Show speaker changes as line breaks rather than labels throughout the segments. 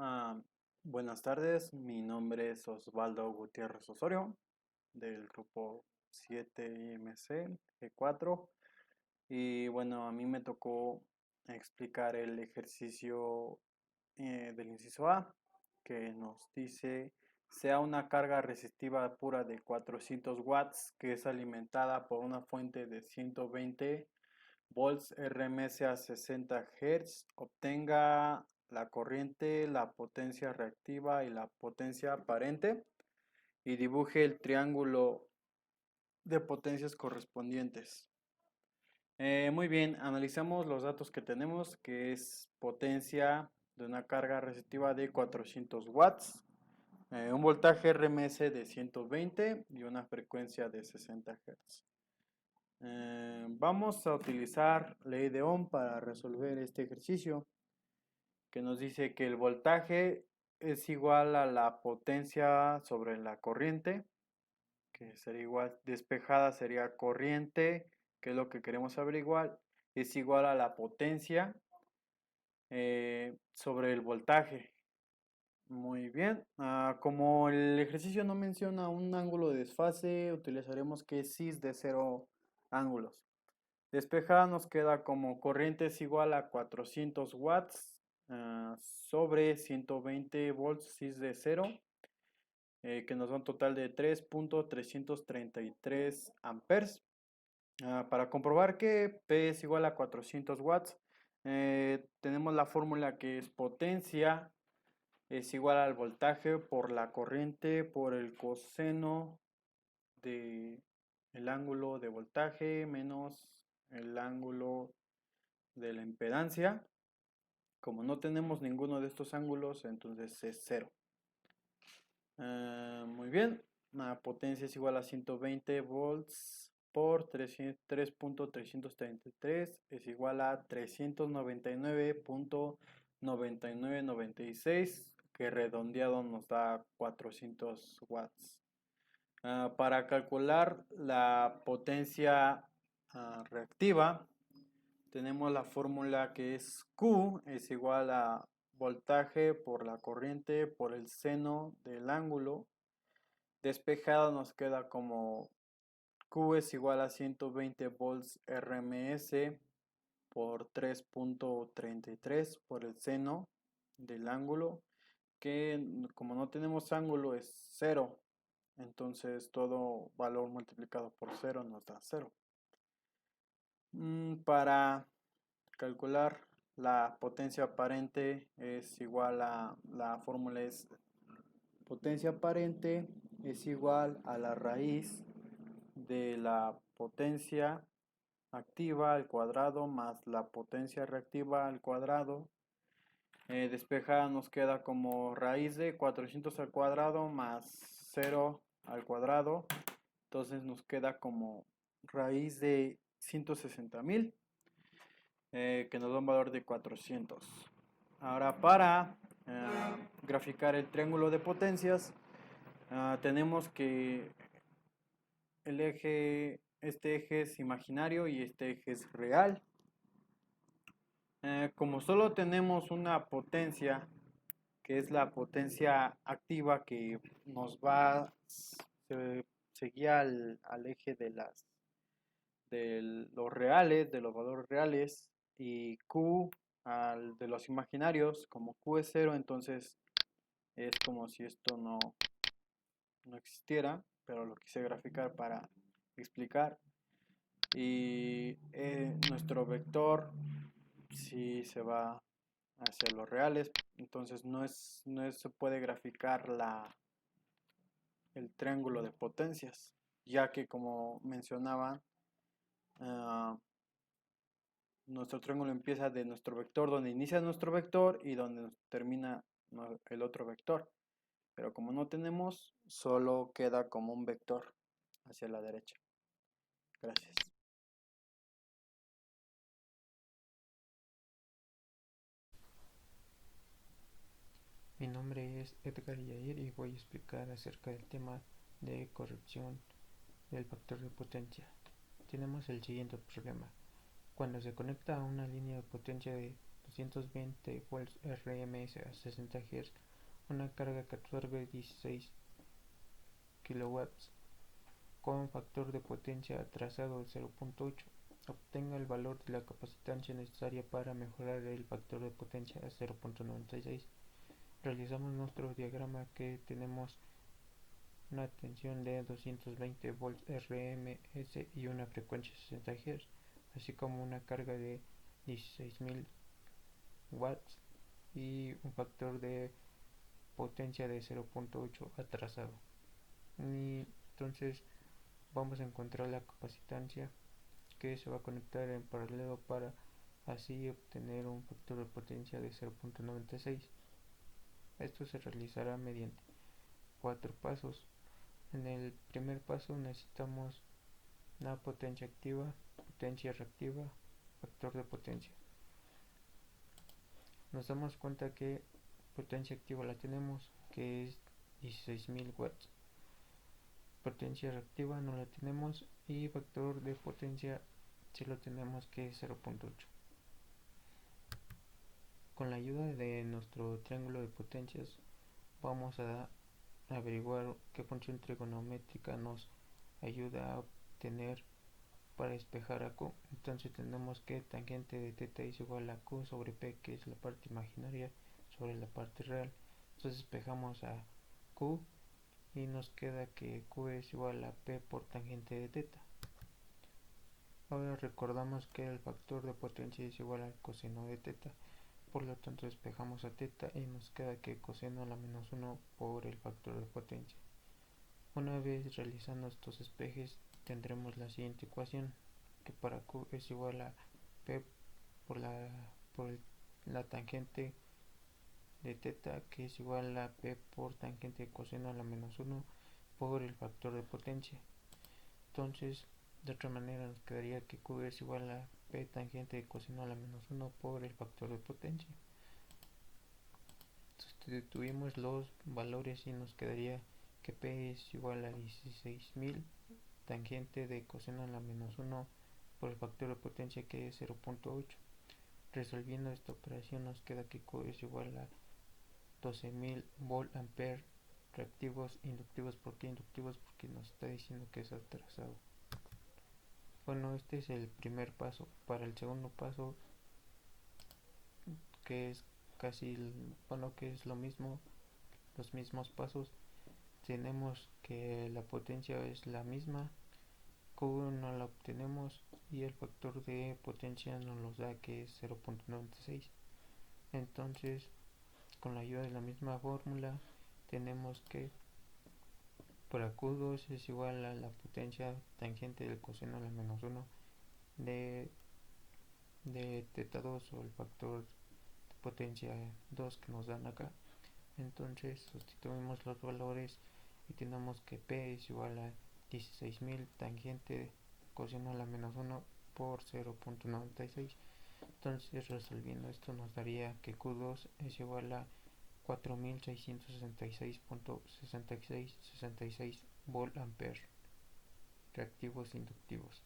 Ah, Buenas tardes, mi nombre es Osvaldo Gutiérrez Osorio del grupo 7IMC G4 y bueno, a mí me tocó explicar el ejercicio del inciso A que nos dice sea una carga resistiva pura de 400 watts que es alimentada por una fuente de 120 volts RMS a 60 Hz, obtenga la corriente, la potencia reactiva y la potencia aparente y dibuje el triángulo de potencias correspondientes. Muy bien, analizamos los datos que tenemos, que es potencia de una carga resistiva de 400 watts, un voltaje RMS de 120 y una frecuencia de 60 Hz. Vamos a utilizar ley de Ohm para resolver este ejercicio, que nos dice que el voltaje es igual a la potencia sobre la corriente, que sería igual, despejada sería corriente, que es lo que queremos averiguar, es igual a la potencia sobre el voltaje. Muy bien, como el ejercicio no menciona un ángulo de desfase, utilizaremos que es cis de 0 ángulos. Despejada nos queda como corriente es igual a 400 watts sobre 120 volts cis de 0, que nos da un total de 3.333 amperes. Para comprobar que P es igual a 400 watts, tenemos la fórmula que es potencia es igual al voltaje por la corriente por el coseno de el ángulo de voltaje menos el ángulo de la impedancia. Como no tenemos ninguno de estos ángulos, entonces es cero. Muy bien, la potencia es igual a 120 volts por 3.333 es igual a 399.9996, que redondeado nos da 400 watts. Para calcular la potencia reactiva, tenemos la fórmula que es Q es igual a voltaje por la corriente por el seno del ángulo. Despejado nos queda como Q es igual a 120 volts RMS por 3.33 por el seno del ángulo, que como no tenemos ángulo es cero. Entonces todo valor multiplicado por cero nos da cero. Para calcular la potencia aparente es igual a, la fórmula es potencia aparente es igual a la raíz de la potencia activa al cuadrado más la potencia reactiva al cuadrado. Despejada nos queda como raíz de 400 al cuadrado más 0 al cuadrado. Entonces nos queda como raíz de 160.000. Que nos da un valor de 400. Ahora para graficar el triángulo de potencias, tenemos que este eje es imaginario y este eje es real. Como solo tenemos una potencia, que es la potencia activa que nos va seguir al eje de los reales, de los valores reales, y Q al de los imaginarios, como Q es cero, entonces es como si esto no existiera, pero lo quise graficar para explicar. Y nuestro vector si se va hacia los reales, entonces no se puede graficar el triángulo de potencias, ya que como mencionaba, uh, nuestro triángulo empieza de nuestro vector donde inicia nuestro vector y donde termina el otro vector. Pero como no tenemos, solo queda como un vector hacia la derecha. Gracias.
Mi nombre es Edgar Yair y voy a explicar acerca del tema de corrección del factor de potencia. Tenemos el siguiente problema. Cuando se conecta a una línea de potencia de 220 volts RMS a 60 Hz, una carga que absorbe 16 kilowatts con factor de potencia trazado de 0.8. Obtenga el valor de la capacitancia necesaria para mejorar el factor de potencia a 0.96. Realizamos nuestro diagrama que tenemos una tensión de 220 volts RMS y una frecuencia de 60 Hz, así como una carga de 16.000 watts y un factor de potencia de 0.8 atrasado. Y entonces vamos a encontrar la capacitancia que se va a conectar en paralelo para así obtener un factor de potencia de 0.96. Esto se realizará mediante 4 pasos. En el primer paso necesitamos una potencia activa, potencia reactiva, factor de potencia. Nos damos cuenta que potencia activa la tenemos, que es 16.000 watts. Potencia reactiva no la tenemos y factor de potencia sí lo tenemos, que es 0.8. Con la ayuda de nuestro triángulo de potencias vamos a averiguar qué función trigonométrica nos ayuda a obtener para despejar a Q. Entonces tenemos que tangente de θ es igual a Q sobre P, que es la parte imaginaria, sobre la parte real. Entonces despejamos a Q y nos queda que Q es igual a P por tangente de θ. Ahora recordamos que el factor de potencia es igual al coseno de θ, por lo tanto despejamos a θ y nos queda que coseno a la menos 1 por el factor de potencia. Una vez realizando estos despejes tendremos la siguiente ecuación, que para Q es igual a P por la tangente de θ, que es igual a P por tangente de coseno a la menos 1 por el factor de potencia. Entonces, de otra manera nos quedaría que Q es igual a P tangente de coseno a la menos 1 por el factor de potencia. Sustituimos los valores y nos quedaría que P es igual a 16.000 tangente de coseno a la menos 1 por el factor de potencia, que es 0.8. Resolviendo esta operación nos queda que Q es igual a 12.000 volt ampere reactivos inductivos. ¿Por qué inductivos? Porque nos está diciendo que es atrasado. Bueno, este es el primer paso. Para el segundo paso, que es que es lo mismo, los mismos pasos, tenemos que la potencia es la misma, Q no la obtenemos y el factor de potencia nos da que es 0.96. Entonces, con la ayuda de la misma fórmula, tenemos que para Q2 es igual a la potencia tangente del coseno a la menos 1 de θ2 o el factor de potencia 2 que nos dan acá. Entonces sustituimos los valores y tenemos que P es igual a 16.000 tangente de coseno a la menos 1 por 0.96. Entonces resolviendo esto nos daría que Q2 es igual a 4.666.6666 volt ampere reactivos inductivos.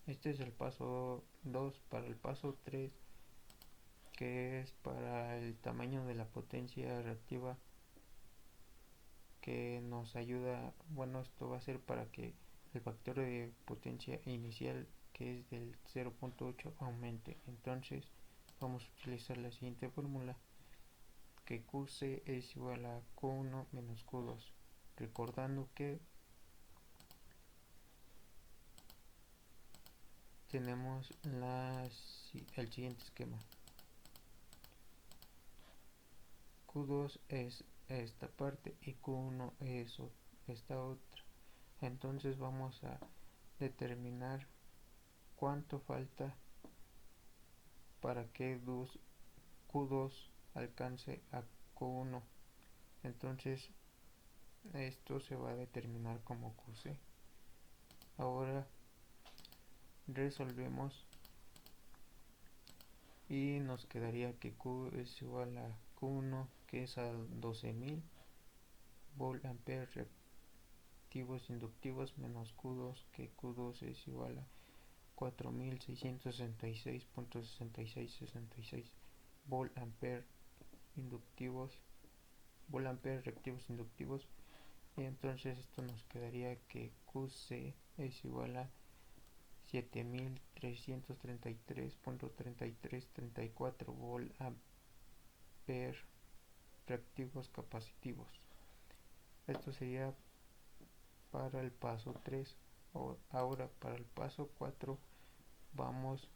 Este es el paso 2. Para el paso 3, que es para el tamaño de la potencia reactiva, que nos ayuda, bueno, esto va a ser para que el factor de potencia inicial, que es del 0.8, aumente. Entonces vamos a utilizar la siguiente fórmula, que QC es igual a Q1 menos Q2, recordando que tenemos el siguiente esquema. Q2 es esta parte y Q1 es esta otra. Entonces vamos a determinar cuánto falta para que Q2 alcance a Q1. Entonces esto se va a determinar como QC. Ahora resolvemos y nos quedaría que Q es igual a Q1, que es a 12.000 volt ampere reactivos inductivos, menos Q2, que Q2 es igual a 4666.6666 volt ampere inductivos, volt ampere reactivos inductivos, y entonces esto nos quedaría que QC es igual a 7333.3334 volt ampere reactivos capacitivos. Esto sería para el paso 3. Ahora para el paso 4 vamos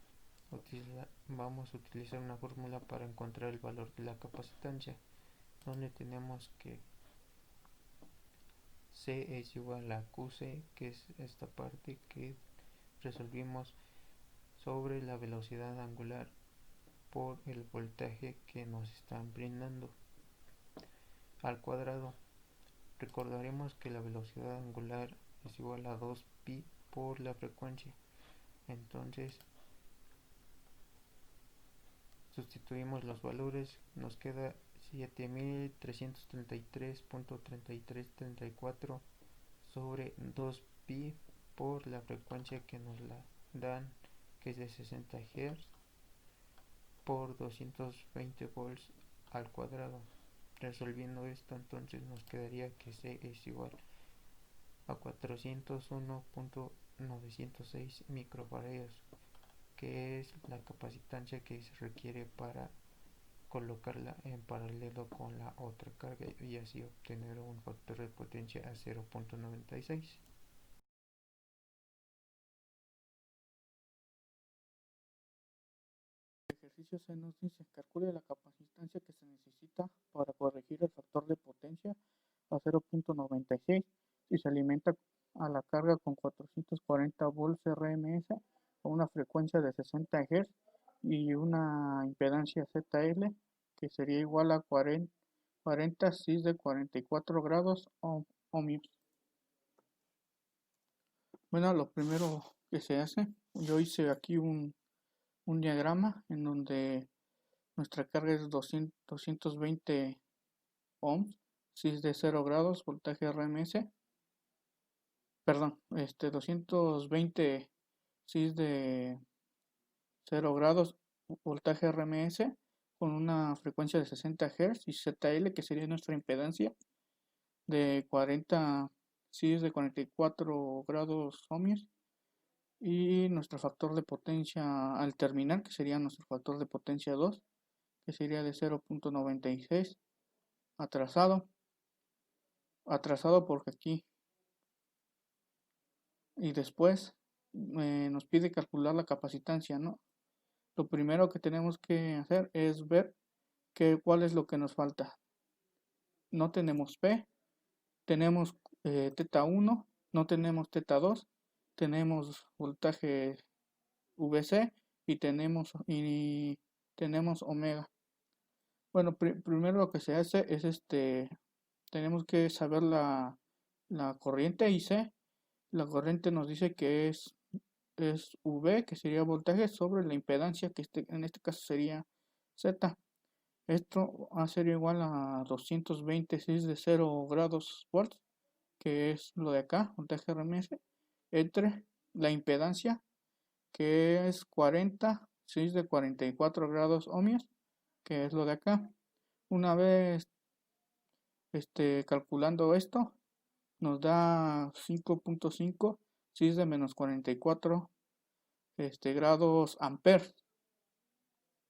a utilizar una fórmula para encontrar el valor de la capacitancia, donde tenemos que C es igual a QC, que es esta parte que resolvimos sobre la velocidad angular por el voltaje que nos están brindando al cuadrado. Recordaremos que la velocidad angular es igual a 2pi por la frecuencia. Entonces sustituimos los valores, nos queda 7333.3334 sobre 2pi por la frecuencia que nos la dan, que es de 60 Hz, por 220 volts al cuadrado. Resolviendo esto, entonces nos quedaría que C es igual a 401.906 microfarads, que es la capacitancia que se requiere para colocarla en paralelo con la otra carga y así obtener un factor de potencia a 0.96.
El ejercicio se nos dice: calcule la capacitancia que se necesita para corregir el factor de potencia a 0.96 si se alimenta a la carga con 440 volts RMS a una frecuencia de 60 Hz y una impedancia ZL que sería igual a 40 cis de 44 grados ohmios. Bueno, lo primero que se hace, yo hice aquí un diagrama en donde nuestra carga es 220 ohms, cis de 0 grados, voltaje RMS, perdón, 220 cis de 0 grados, voltaje RMS con una frecuencia de 60 Hz y ZL, que sería nuestra impedancia, de 40 cis de 44 grados ohmios, y nuestro factor de potencia al terminar, que sería nuestro factor de potencia 2, que sería de 0.96, atrasado porque aquí, y después nos pide calcular la capacitancia, ¿no? Lo primero que tenemos que hacer es ver cuál es lo que nos falta. No tenemos P, tenemos teta 1, no tenemos teta 2, tenemos voltaje VC y tenemos omega. Bueno, primero lo que se hace es tenemos que saber la corriente IC. La corriente nos dice que es V, que sería voltaje, sobre la impedancia, que en este caso sería Z. Esto va a ser igual a 226 de 0 grados volts, que es lo de acá, voltaje RMS, entre la impedancia, que es 40 6 de 44 grados ohmios, que es lo de acá. Una vez calculando esto, nos da 5.5 6 de menos 44 grados amperes.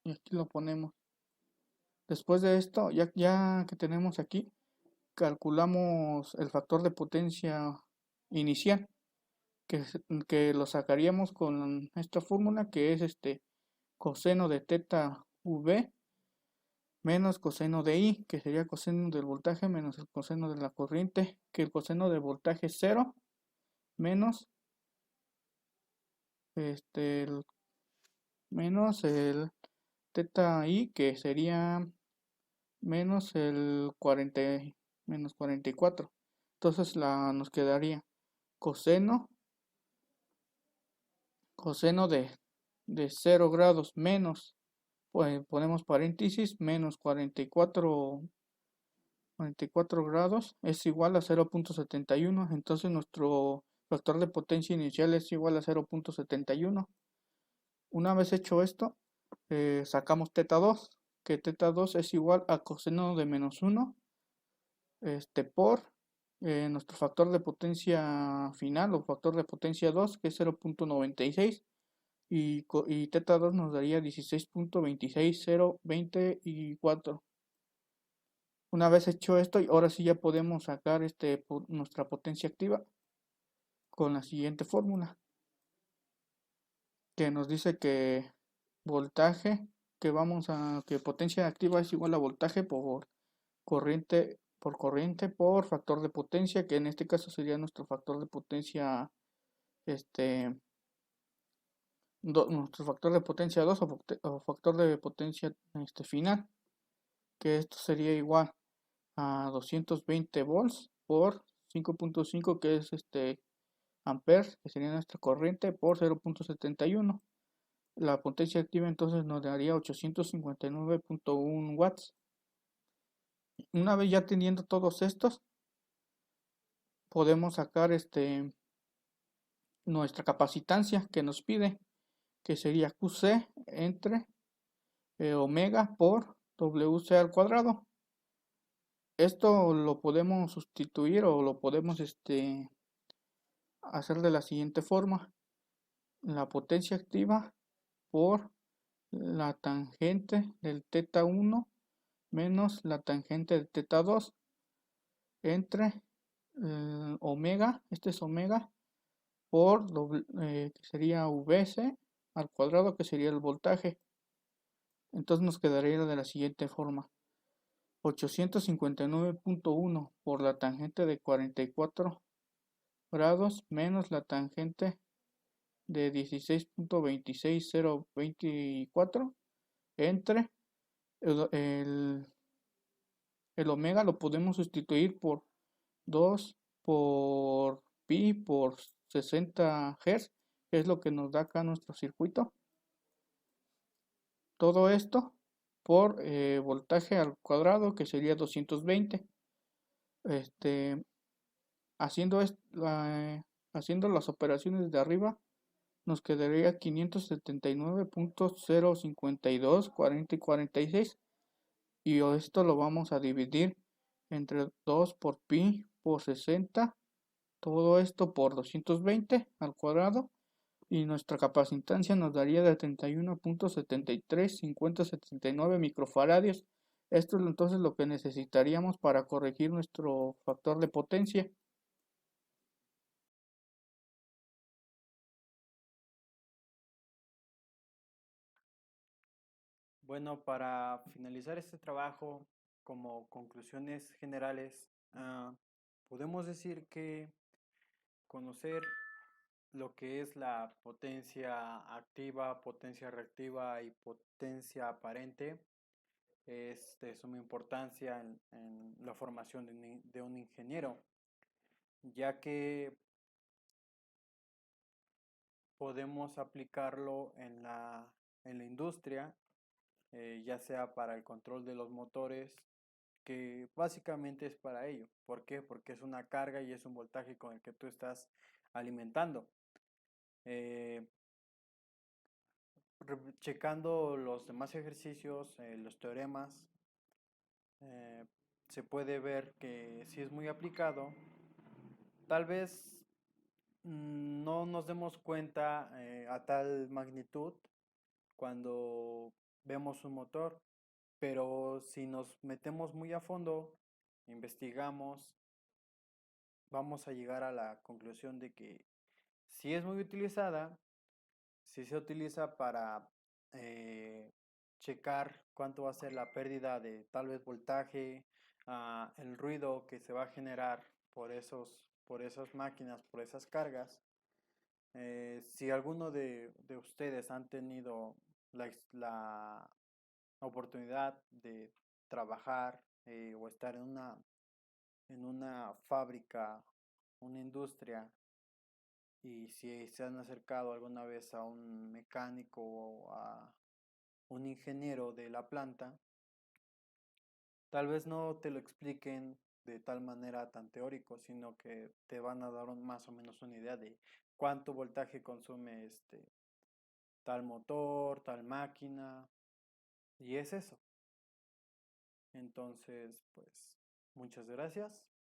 Y aquí lo ponemos. Después de esto, ya que tenemos aquí, calculamos el factor de potencia inicial, que lo sacaríamos con esta fórmula, que es coseno de teta V menos coseno de I, que sería coseno del voltaje menos el coseno de la corriente, que el coseno de voltaje 0 menos menos el teta I, que sería menos el 44. Entonces nos quedaría coseno de 0 grados menos, pues ponemos paréntesis, menos 44 grados es igual a 0.71. Entonces nuestro factor de potencia inicial es igual a 0.71. Una vez hecho esto, sacamos teta 2, que teta 2 es igual a coseno de menos 1 por nuestro factor de potencia final o factor de potencia 2, que es 0.96, y teta 2 nos daría 16.26024. Una vez hecho esto, ahora sí ya podemos sacar nuestra potencia activa con la siguiente fórmula, que nos dice que voltaje, que potencia activa es igual a voltaje corriente por factor de potencia, que en este caso sería nuestro factor de potencia, este, nuestro factor de potencia 2 o factor de potencia final, que esto sería igual a 220 volts por 5.5, que es amperes, que sería nuestra corriente, por 0.71. La potencia activa entonces nos daría 859.1 watts. Una vez ya teniendo todos estos, podemos sacar nuestra capacitancia que nos pide, que sería QC entre omega por WC al cuadrado. Esto lo podemos sustituir o lo podemos hacer de la siguiente forma. La potencia activa por la tangente del teta 1 menos la tangente del teta 2 entre omega, este es omega, por que sería Vc al cuadrado, que sería el voltaje. Entonces nos quedaría de la siguiente forma: 859.1 por la tangente de 44 grados menos la tangente de 16.26024 entre el, el omega lo podemos sustituir por 2 por pi por 60 Hz, que es lo que nos da acá nuestro circuito. Todo esto por voltaje al cuadrado, que sería 220. Haciendo, haciendo las operaciones de arriba, nos quedaría 579.052 40 y 46. Y esto lo vamos a dividir entre 2 por pi por 60. Todo esto por 220 al cuadrado. Y nuestra capacitancia nos daría de 31.735079 microfaradios. Esto es entonces lo que necesitaríamos para corregir nuestro factor de potencia.
Bueno, para finalizar este trabajo, como conclusiones generales, podemos decir que conocer lo que es la potencia activa, potencia reactiva y potencia aparente es de suma importancia en la formación de un ingeniero, ya que podemos aplicarlo en la industria, ya sea para el control de los motores, que básicamente es para ello. ¿Por qué? Porque es una carga y es un voltaje con el que tú estás alimentando. Eh, Checando los demás ejercicios, los teoremas, eh, se puede ver que si es muy aplicado, tal vez no nos demos cuenta a tal magnitud cuando vemos un motor, pero si nos metemos muy a fondo, investigamos, vamos a llegar a la conclusión de que si es muy utilizada, si se utiliza para eh, checar cuánto va a ser la pérdida de tal vez voltaje, el ruido que se va a generar por esas máquinas, por esas cargas. Si alguno de ustedes han tenido la oportunidad de trabajar o estar en una fábrica, una industria, y si se han acercado alguna vez a un mecánico o a un ingeniero de la planta, tal vez no te lo expliquen de tal manera tan teórico, sino que te van a dar más o menos una idea de cuánto voltaje consume tal motor, tal máquina, y es eso. Entonces, pues, muchas gracias.